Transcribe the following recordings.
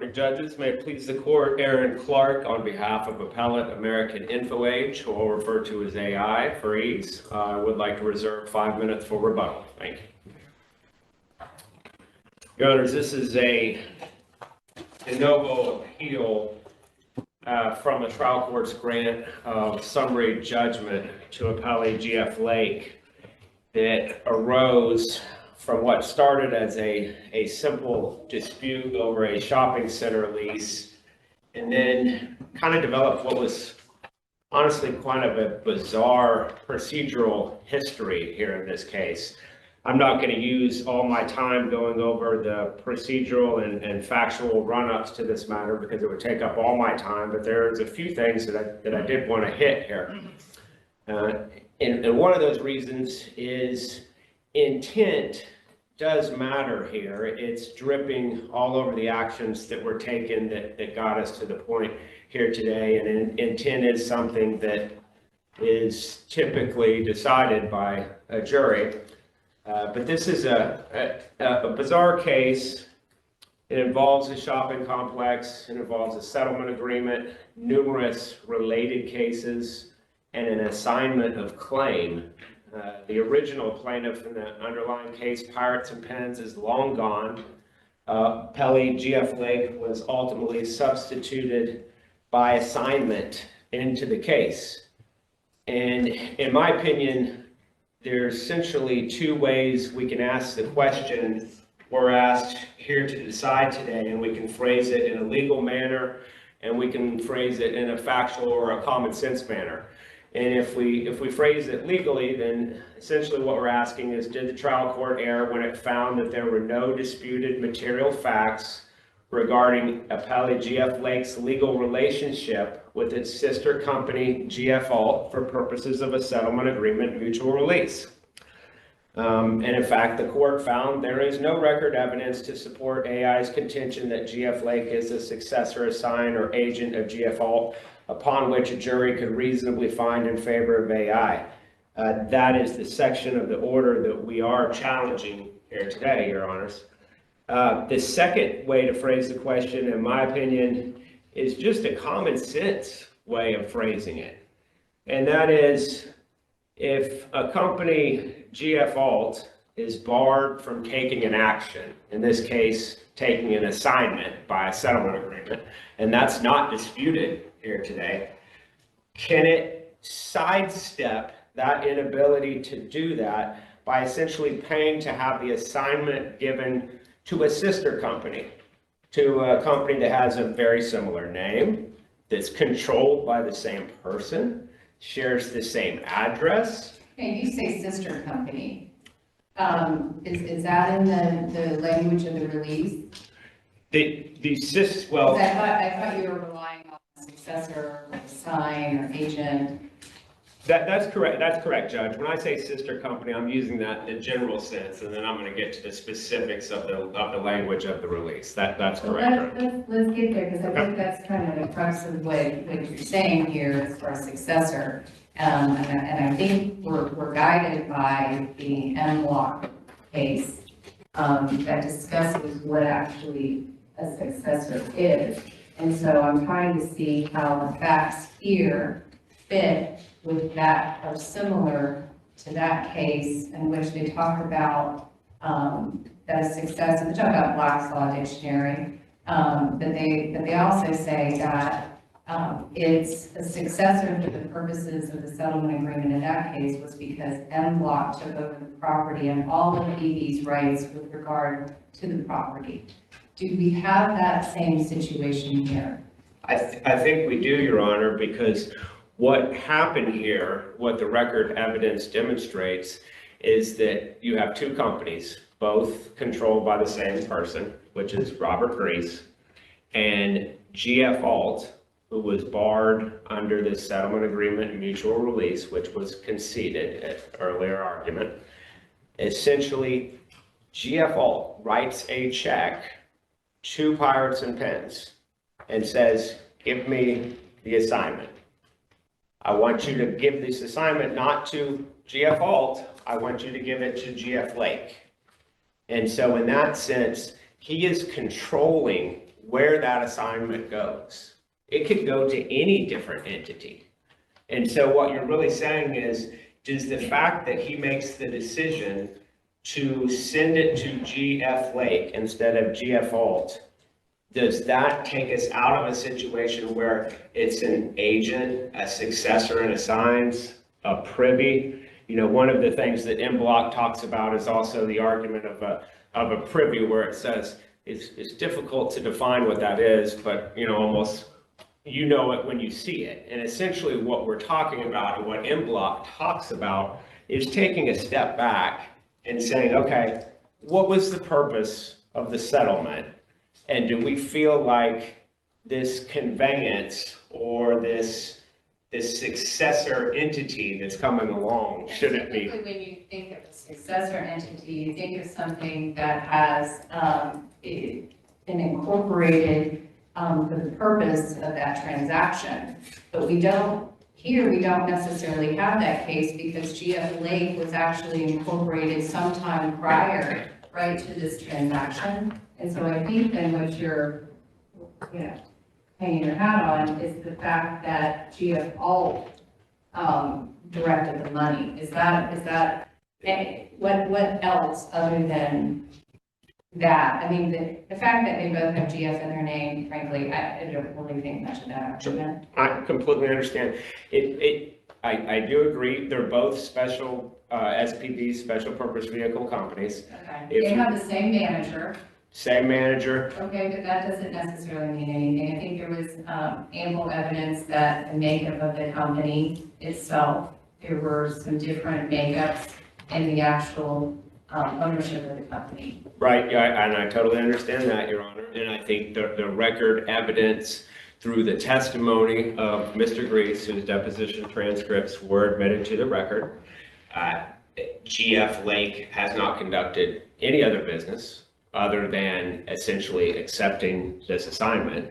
Morning, judges. May it please the court, Aaron Clark on behalf of Appellate American InfoAge, who I'll refer to as AI for ease. I would like to reserve 5 minutes for rebuttal. Thank you. Your Honors, this is a de novo appeal from a trial court's grant of summary judgment to appellee GF Lake that arose from what started as a simple dispute over a shopping center lease, and then kind of developed what was honestly quite of a bizarre procedural history here in this case. I'm not going to use all my time going over the procedural and factual run-ups to this matter because it would take up all my time, but there's a few things that I did want to hit here. And one of those reasons is intent does matter here. It's dripping all over the actions that were taken that got us to the point here today. And intent is something that is typically decided by a jury. But this is a bizarre case. It involves a shopping complex. It involves a settlement agreement, numerous related cases, and an assignment of claim. The original plaintiff in the underlying case, Pirates and Pens, is long gone. Appellee GF Lake was ultimately substituted by assignment into the case. And in my opinion, there's essentially two ways we can ask the question we're asked here to decide today, and we can phrase it in a legal manner, and we can phrase it in a factual or a common sense manner. And if we phrase it legally, then essentially what we're asking is, did the trial court err when it found that there were no disputed material facts regarding appellee GF Lake's legal relationship with its sister company, GF Alt, for purposes of a settlement agreement mutual release? And in fact, the court found there is no record evidence to support AI's contention that GF Lake is a successor, assign, or agent of GF Alt, upon which a jury could reasonably find in favor of AI. That is the section of the order that we are challenging here today, Your Honors. The second way to phrase the question, in my opinion, is just a common sense way of phrasing it. And that is, if a company, GF Alt, is barred from taking an action, in this case, taking an assignment by a settlement agreement, and that's not disputed here today, can it sidestep that inability to do that by essentially paying to have the assignment given to a sister company, to a company that has a very similar name, that's controlled by the same person, shares the same address? Okay, you say sister company. Is that in the language of the release? Well, I thought you were relying on a successor, or assign, or agent. That's correct. That's correct, Judge. When I say sister company, I'm using that in a general sense, and then I'm going to get to the specifics of the language of the release. That's correct. Let's get there, because I think that's kind of the crux of what you're saying here as far as successor. And I think we're guided by the M-Block case that discusses what actually a successor is. And so I'm trying to see how the facts here fit with that, are similar to that case in which they talk about that a successor, they talk about Black's Law Dictionary, but they also say that it's a successor for the purposes of the settlement agreement in that case was because M-Block took over the property and all of EV's rights with regard to the property. Do we have that same situation here? I think we do, Your Honor, because what happened here, what the record evidence demonstrates, is that you have two companies, both controlled by the same person, which is Robert Grease, and GF Alt, who was barred under the settlement agreement mutual release, which was conceded at earlier argument. Essentially, GF Alt writes a check to Pirates and Pens and says, give me the assignment. I want you to give this assignment not to GF Alt, I want you to give it to GF Lake. And so in that sense, he is controlling where that assignment goes. It could go to any different entity. And so what you're really saying is, does the fact that he makes the decision to send it to GF Lake instead of GF Alt, does that take us out of a situation where it's an agent, a successor and assigns, a privy? You know, one of the things that M Block talks about is also the argument of a privy, where it says it's difficult to define what that is, but you know, almost you know it when you see it. And essentially what we're talking about and what M Block talks about is taking a step back and saying, okay, what was the purpose of the settlement? And do we feel like this conveyance or this successor entity that's coming along, should it be? Typically, when you think of a successor entity, you think of something that has been incorporated for the purpose of that transaction. But we don't necessarily have that case because GF Lake was actually incorporated sometime prior, right, to this transaction. And so I think then what you're, hanging your hat on is the fact that GF Alt directed the money. Is that, what else other than that? I mean, the fact that they both have GF in their name, frankly, I don't really think much of that argument. I completely understand. I do agree, they're both special, SPVs, special purpose vehicle companies. Okay, they have the same manager. Same manager. Okay, but that doesn't necessarily mean anything. I think there was ample evidence that the makeup of the company itself, there were some different makeups in the actual ownership of the company. Right, yeah, and I totally understand that, Your Honor. And I think the record evidence through the testimony of Mr. Grease, whose deposition transcripts were admitted to the record, GF Lake has not conducted any other business other than essentially accepting this assignment.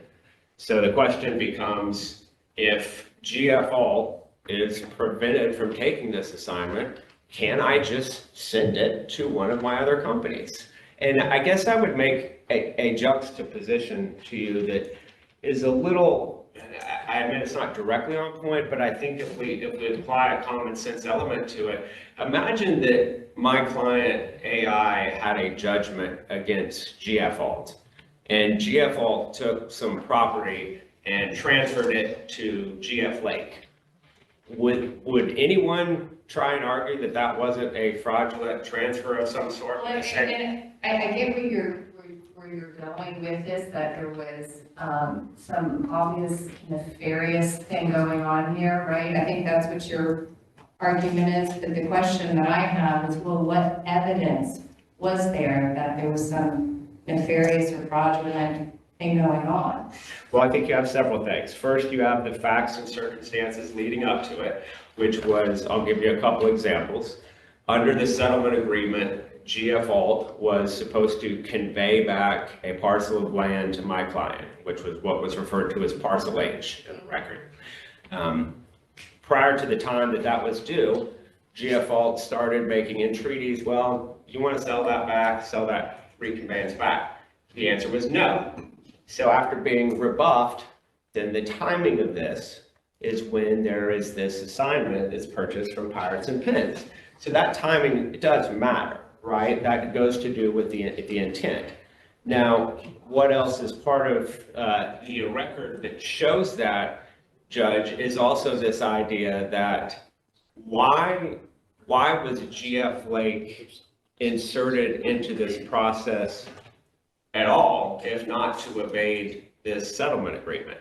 So the question becomes, if GF Alt is prevented from taking this assignment, can I just send it to one of my other companies? And I guess I would make a juxtaposition to you that is a little, I admit it's not directly on point, but I think if we apply a common sense element to it, imagine that my client AI had a judgment against GF Alt, and GF Alt took some property and transferred it to GF Lake. Would anyone try and argue that that wasn't a fraudulent transfer of some sort? Well, and I get where you're going with this, that there was some obvious nefarious thing going on here, right? I think that's what your argument is, but the question that I have is, well, what evidence was there that there was some nefarious or fraudulent thing going on? Well, I think you have several things. First, you have the facts and circumstances leading up to it, which was, I'll give you a couple examples. Under the settlement agreement, GF Alt was supposed to convey back a parcel of land to my client, which was what was referred to as Parcel H in the record. Prior to the time that was due, GF Alt started making entreaties. Well, you want to sell that back, sell that reconveyance back? The answer was no. So after being rebuffed, then the timing of this is when there is this assignment that's purchased from Pirates and Pins. So that timing, it does matter, right? That goes to do with the intent. Now, what else is part of the record that shows that, Judge, is also this idea that why was GF Lake inserted into this process at all, if not to evade this settlement agreement?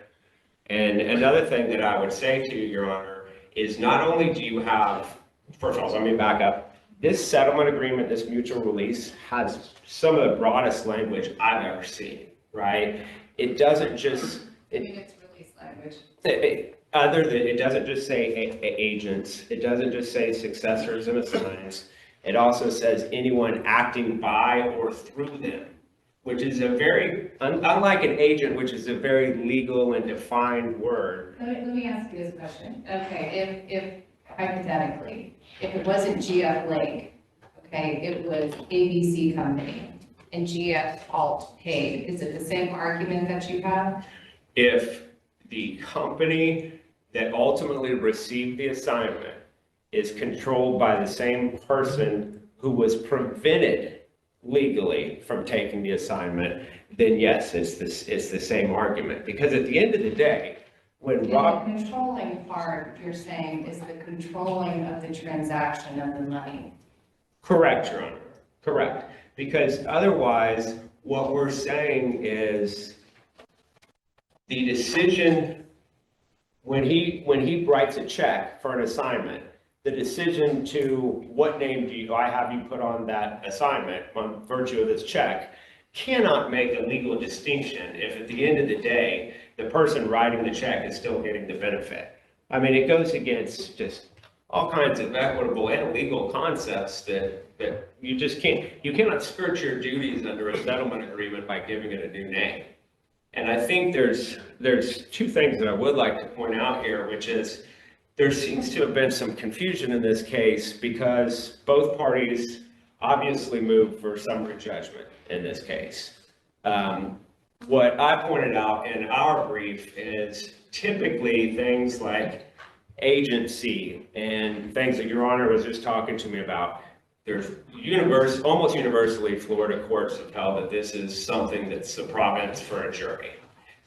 And another thing that I would say to you, Your Honor, is not only do you have, first of all, let me back up. This settlement agreement, this mutual release, has some of the broadest language I've ever seen, right? It doesn't just... It's release language. Other than, it doesn't just say agents, it doesn't just say successors and assigns. It also says anyone acting by or through them, which is a very, unlike an agent, which is a very legal and defined word. Let me ask you this question. Okay, if hypothetically, if it wasn't GF Lake, okay, it was ABC Company, and GF Alt paid. Is it the same argument that you have? If the company that ultimately received the assignment is controlled by the same person who was prevented legally from taking the assignment, then yes, it's the same argument. Because at the end of the day, when And Rob, the controlling part, you're saying, is the controlling of the transaction of the money. correct, Your Honor, correct. Because otherwise, what we're saying is the decision, when he writes a check for an assignment, the decision to what name do I have you put on that assignment on virtue of this check cannot make a legal distinction if at the end of the day, the person writing the check is still getting the benefit. I mean, it goes against just all kinds of equitable and legal concepts that you just you cannot skirt your duties under a settlement agreement by giving it a new name. And I think there's two things that I would like to point out here, which is there seems to have been some confusion in this case because both parties obviously moved for summary judgment in this case. What I pointed out in our brief is typically things like agency and things that Your Honor was just talking to me about. There's almost universally Florida courts have held that this is something that's a province for a jury.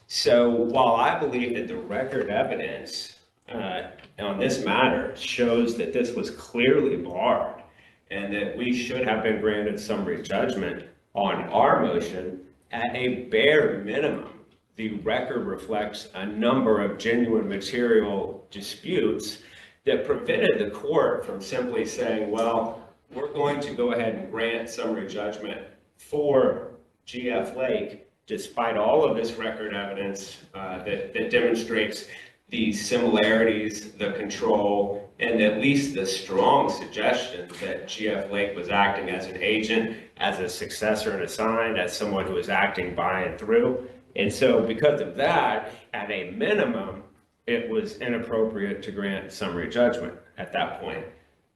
So while I believe that the record evidence on this matter shows that this was clearly barred and that we should have been granted summary judgment on our motion, at a bare minimum, the record reflects a number of genuine material disputes that prevented the court from simply saying, well, we're going to go ahead and grant summary judgment for GF Lake, despite all of this record evidence that demonstrates the similarities, the control, and at least the strong suggestion that GF Lake was acting as an agent, as a successor and assigned, as someone who was acting by and through. And so because of that, at a minimum, it was inappropriate to grant summary judgment at that point.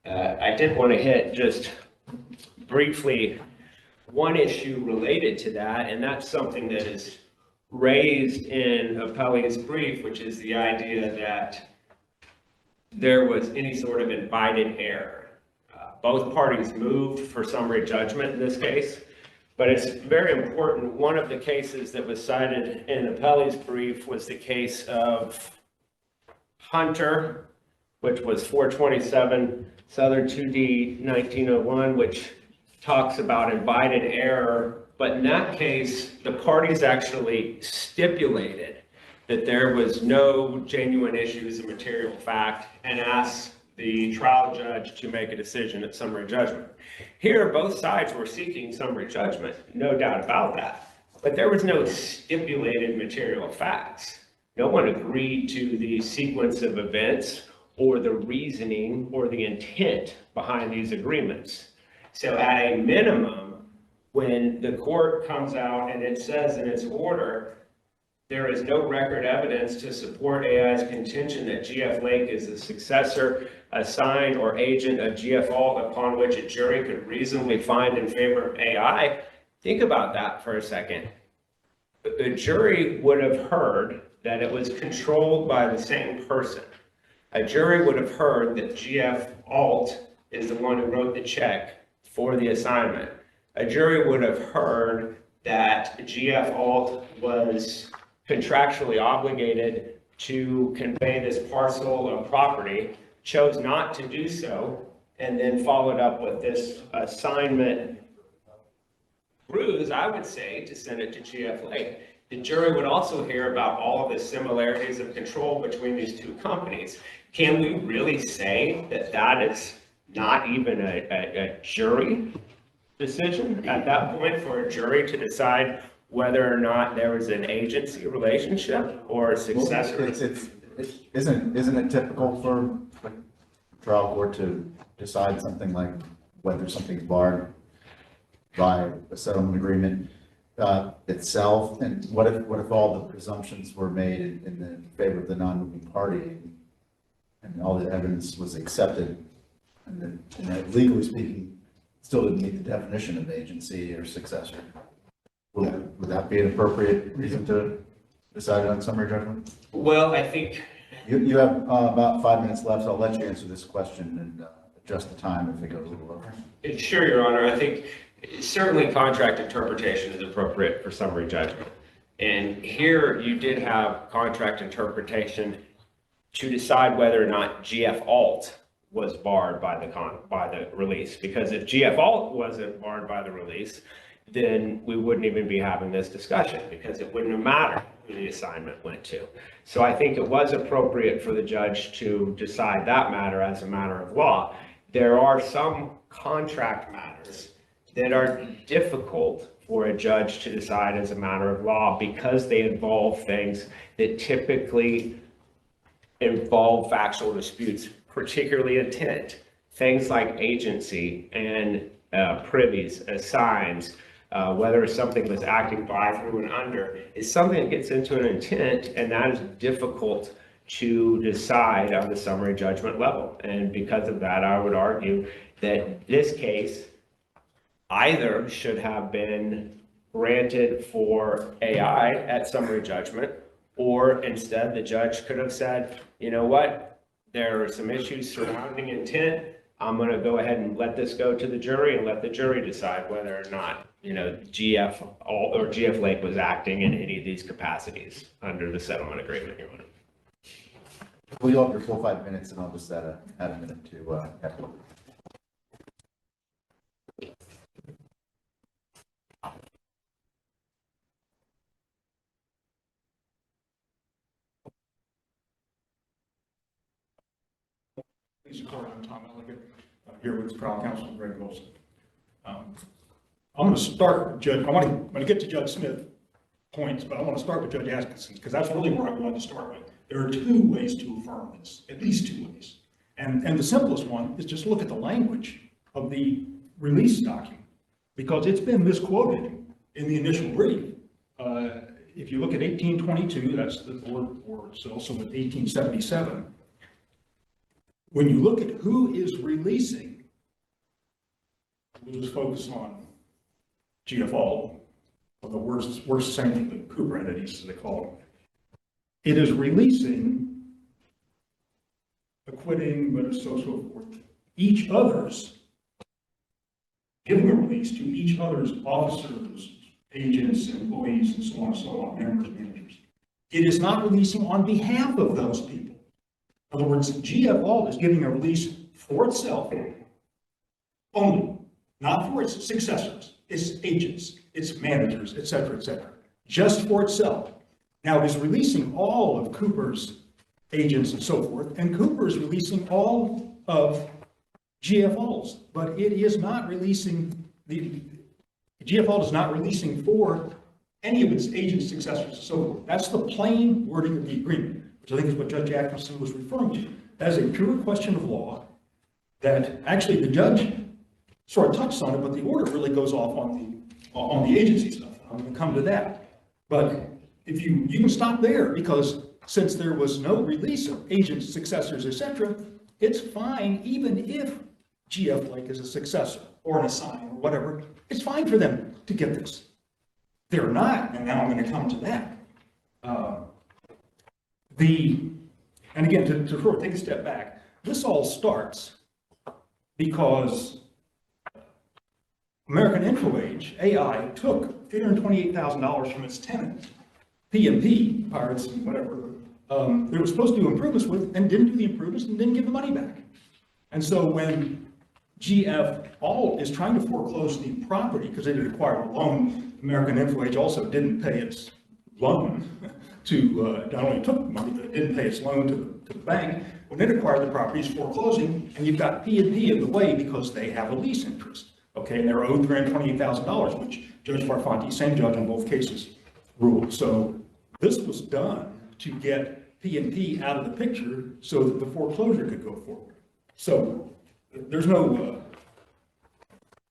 I did want to hit just briefly one issue related to that, and that's something that is raised in Appellee's brief, which is the idea that there was any sort of invited error. Both parties moved for summary judgment in this case, but it's very important. One of the cases that was cited in Appellee's brief was the case of Hunter, which was 427 Southern 2D 1901, which talks about invited error. But in that case, the parties actually stipulated that there was no genuine issues of material fact and asked the trial judge to make a decision at summary judgment. Here, both sides were seeking summary judgment, no doubt about that. But there was no stipulated material facts. No one agreed to the sequence of events or the reasoning or the intent behind these agreements. So at a minimum, when the court comes out and it says in its order, there is no record evidence to support AI's contention that GF Lake is a successor, assigned, or agent of GF Alt upon which a jury could reasonably find in favor of AI. Think about that for a second. The jury would have heard that it was controlled by the same person. A jury would have heard that GF Alt is the one who wrote the check for the assignment. A jury would have heard that GF Alt was contractually obligated to convey this parcel of property, chose not to do so, and then followed up with this assignment ruse, I would say, to send it to GF Lake. The jury would also hear about all of the similarities of control between these two companies. Can we really say that that is not even a jury decision at that point for a jury to decide whether or not there was an agency relationship or a successor? Well, isn't it typical for a trial court to decide something like whether something's barred by a settlement agreement itself? And what if all the presumptions were made in the favor of the non-moving party and all the evidence was accepted and that legally speaking, still didn't meet the definition of agency or successor. Would that be an appropriate reason to decide on summary judgment? Well, I think, You have about 5 minutes left, so I'll let you answer this question and adjust the time if it goes a little over. sure, Your Honor, I think certainly contract interpretation is appropriate for summary judgment. And here you did have contract interpretation to decide whether or not GF Alt was barred by the release. Because if GF Alt wasn't barred by the release, then we wouldn't even be having this discussion because it wouldn't have mattered who the assignment went to. So I think it was appropriate for the judge to decide that matter as a matter of law. There are some contract matters that are difficult for a judge to decide as a matter of law because they involve things that typically involve factual disputes, particularly intent. Things like agency and privies, assigns, whether something was acting by, through, and under, is something that gets into an intent, and that is difficult to decide on the summary judgment level. And because of that, I would argue that this case either should have been granted for AI at summary judgment, or instead the judge could have said, you know what, there are some issues surrounding intent. I'm going to go ahead and let this go to the jury and let the jury decide whether or not, GF Alt or GF Lake was acting in any of these capacities under the settlement agreement, Your Honor. Well, you'll have your full 5 minutes, and I'll just add a minute to echo. Please support. I'm Tom Elliott, here with trial counsel Greg Wilson. I'm going to start with Judge. I want to get to Judge Smith's points, but I want to start with Judge Atkinson's because that's really where I wanted to start with. There are two ways to affirm this, at least two ways. And the simplest one is just look at the language of the release document because it's been misquoted in the initial brief. If you look at 1822, that's the board report. It's also at 1877. When you look at who is releasing, we'll just focus on GF Alt, or the worst same thing, the Cooper entities, as they call them. It is releasing, acquitting, but so forth, each other's, giving a release to each other's officers, agents, employees, and so on, managers. It is not releasing on behalf of those people. In other words, GF Alt is giving a release for itself only, not for its successors, its agents, its managers, et cetera, just for itself. Now it is releasing all of Cooper's agents and so forth, and Cooper is releasing all of GF Alt's, but it is not releasing, GF Alt is not releasing for any of its agents, successors, and so forth. That's the plain wording of the agreement, which I think is what Judge Atkinson was referring to. That is a pure question of law that actually the judge sort of touched on it, but the order really goes off on the agency stuff. I'm going to come to that. But if you can stop there because since there was no release of agents, successors, etc., it's fine even if GF Lake is a successor or an assign or whatever. It's fine for them to get this. They're not, and now I'm going to come to that. And again, to sort of take a step back, this all starts because American InfoAge, AI, took $828,000 from its tenant, PMP, Pirates, and whatever, they were supposed to do improvements with, and didn't do the improvements and didn't give the money back. And so when GF Alt is trying to foreclose the property because they had acquired a loan, American InfoAge also didn't pay its loan to, not only took the money, but it didn't pay its loan to the bank. When it acquired the properties, foreclosing, and you've got P&P in the way because they have a lease interest. Okay, and they're owed $328,000, which Judge Farfanti, same judge on both cases, ruled. So this was done to get P&P out of the picture so that the foreclosure could go forward. So there's nothing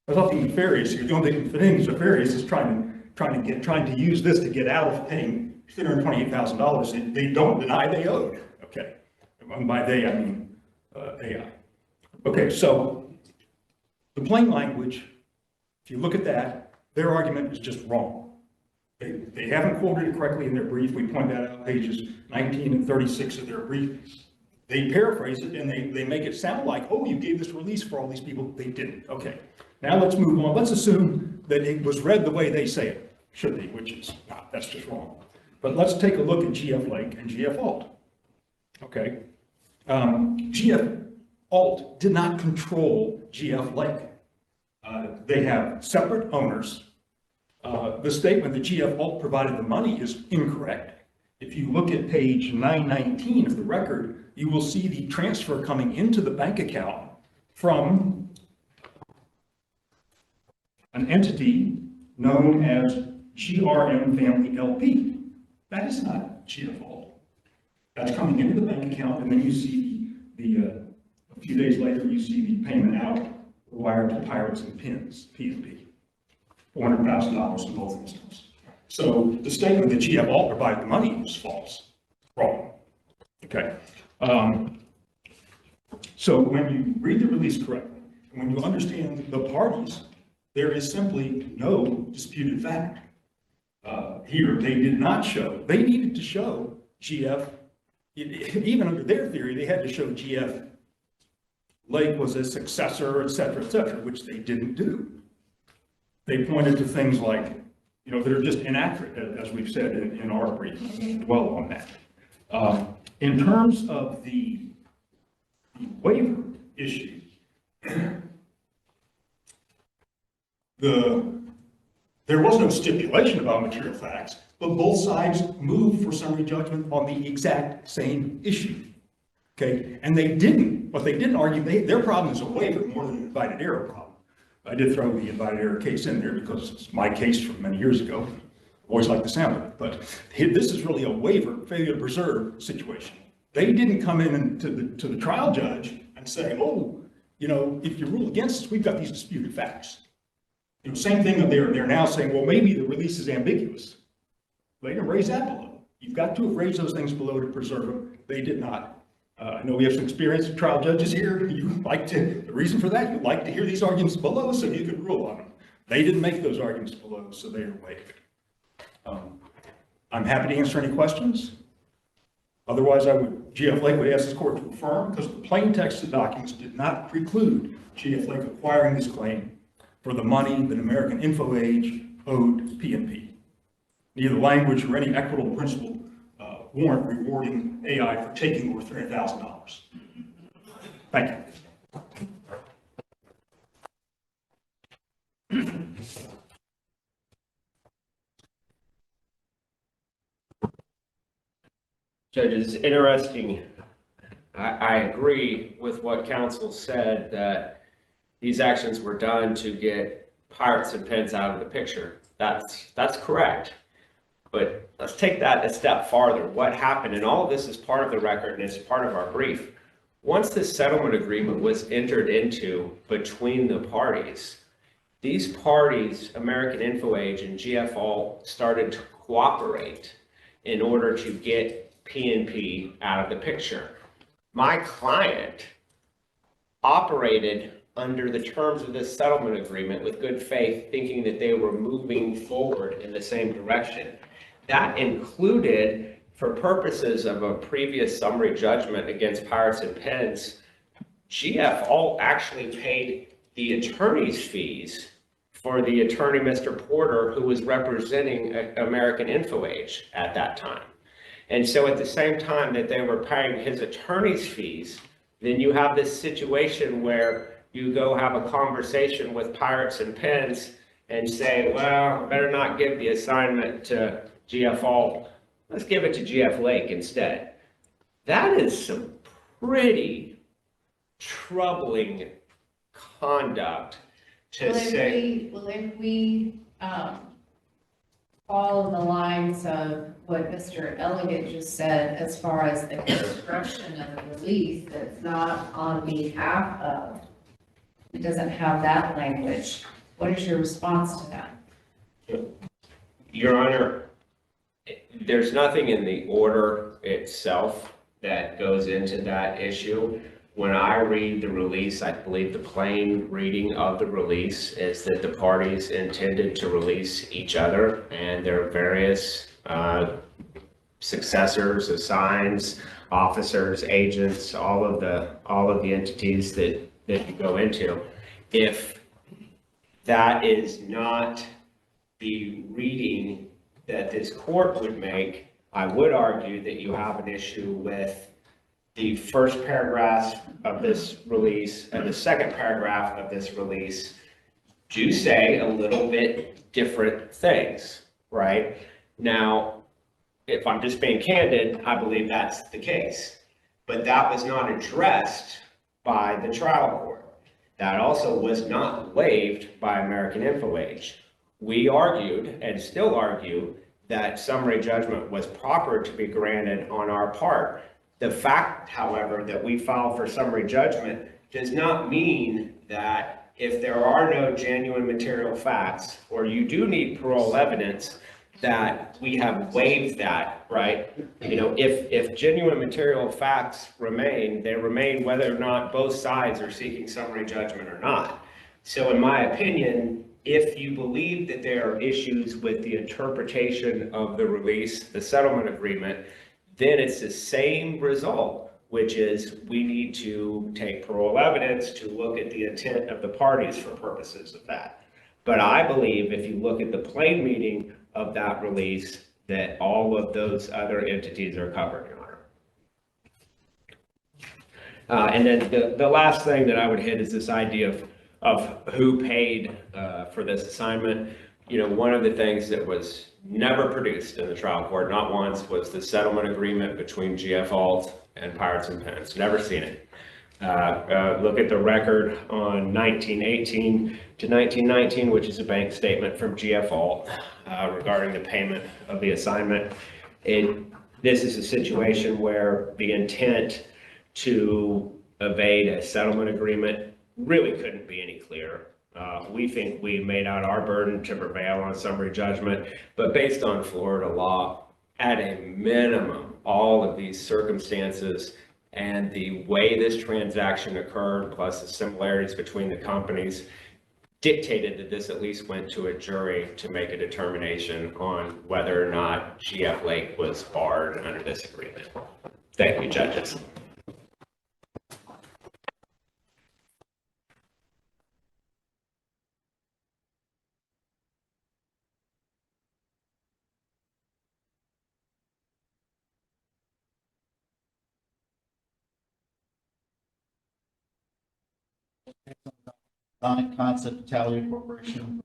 nefarious here. The only thing nefarious is trying to use this to get out of paying $328,000 they don't deny they owed. Okay, and by they I mean AI. Okay, so The plain language, if you look at that, their argument is just wrong. They haven't quoted it correctly in their brief. We point that out, pages 19 and 36 of their brief. They paraphrase it and they make it sound like, oh, you gave this release for all these people. They didn't. Okay, now let's move on. Let's assume that it was read the way they say it should be, which is not, that's just wrong. But let's take a look at GF Lake and GF Alt. Okay, GF Alt did not control GF Lake. They have separate owners. The statement that GF Alt provided the money is incorrect. If you look at page 919 of the record, you will see the transfer coming into the bank account from an entity known as GRM Family LP. That is not GF Alt. That's coming into the bank account, and then you see a few days later, you see the payment out wired to Pirates and Pins, PNP. $400,000 in both instances. So the statement that GF Alt provided the money was false, wrong. Okay. So when you read the release correctly, and when you understand the parties, there is simply no disputed fact. Here, they did not show, they needed to show GF, even under their theory, they had to show GF Lake was a successor, et cetera, which they didn't do. They pointed to things like, that are just inaccurate, as we've said in our brief. I won't dwell on that. In terms of the waiver issue, there was no stipulation about material facts, but both sides moved for summary judgment on the exact same issue. Okay, and they didn't. What they didn't argue, their problem is a waiver more than an invited error problem. I did throw the invited error case in there because it's my case from many years ago. Always like the sound of it, but this is really a waiver, failure to preserve situation. They didn't come in to the trial judge and say, oh, if you rule against us, we've got these disputed facts. Same thing, they're now saying, well, maybe the release is ambiguous. They didn't raise that below. You've got to have raised those things below to preserve them. They did not. I know we have some experience with trial judges here. The reason for that, you like to hear these arguments below so you can rule on them. They didn't make those arguments below, so they are waived. I'm happy to answer any questions. Otherwise, GF Lake would ask this court to affirm because the plain text of the documents did not preclude GF Lake acquiring this claim for the money that American InfoAge owed PNP. Neither language or any equitable principle warrant rewarding AI for taking over $300,000. Thank you. Judge, it's interesting. I agree with what counsel said that these actions were done to get Pirates and Pins out of the picture. That's correct. But let's take that a step farther. What happened, and all of this is part of the record and it's part of our brief. Once this settlement agreement was entered into between the parties, these parties, American InfoAge and GF Alt, started to cooperate in order to get PNP out of the picture. My client operated under the terms of this settlement agreement with good faith, thinking that they were moving forward in the same direction. That included, for purposes of a previous summary judgment against Pirates and Pins, GF Alt actually paid the attorney's fees for the attorney, Mr. Porter, who was representing American InfoAge at that time. And so at the same time that they were paying his attorney's fees, then you have this situation where you go have a conversation with Pirates and Pins and say, well, better not give the assignment to GF Alt. Let's give it to GF Lake instead. That is some pretty troubling conduct to say. If we follow the lines of what Mr. Elliott just said, as far as the construction of the release, that's not on behalf of, it doesn't have that language. What is your response to that? Your Honor, there's nothing in the order itself that goes into that issue. when I read the release, I believe the plain reading of the release is that the parties intended to release each other and their various successors, assigns, officers, agents, all of the entities that you go into. If that is not the reading that this court would make, I would argue that you have an issue with the first paragraph of this release and the second paragraph of this release do say a little bit different things, right? Now, if I'm just being candid, I believe that's the case. But that was not addressed by the trial court. That also was not waived by American InfoAge. We argued and still argue that summary judgment was proper to be granted on our part. The fact, however, that we filed for summary judgment does not mean that if there are no genuine material facts, or you do need parole evidence, that we have waived that, right? You know, if genuine material facts remain, they remain whether or not both sides are seeking summary judgment or not. So in my opinion, if you believe that there are issues with the interpretation of the release, the settlement agreement, then it's the same result, which is we need to take parole evidence to look at the intent of the parties for purposes of that. But I believe if you look at the plain meaning of that release, that all of those other entities are covered, Your Honor. And then the last thing that I would hit is this idea of who paid for this assignment. You know, one of the things that was never produced in the trial court, not once, was the settlement agreement between GF Alt and Pirates and Pens. Never seen it. Look at the record on 1918 to 1919, which is a bank statement from GF Alt regarding the payment of the assignment. This is a situation where the intent to evade a settlement agreement really couldn't be any clearer. We think we made out our burden to prevail on summary judgment, but based on Florida law, at a minimum, all of these circumstances and the way this transaction occurred, plus the similarities between the companies, dictated that this at least went to a jury to make a determination on whether or not GF Lake was barred under this agreement. Thank you, judges. Concept Italia Corporation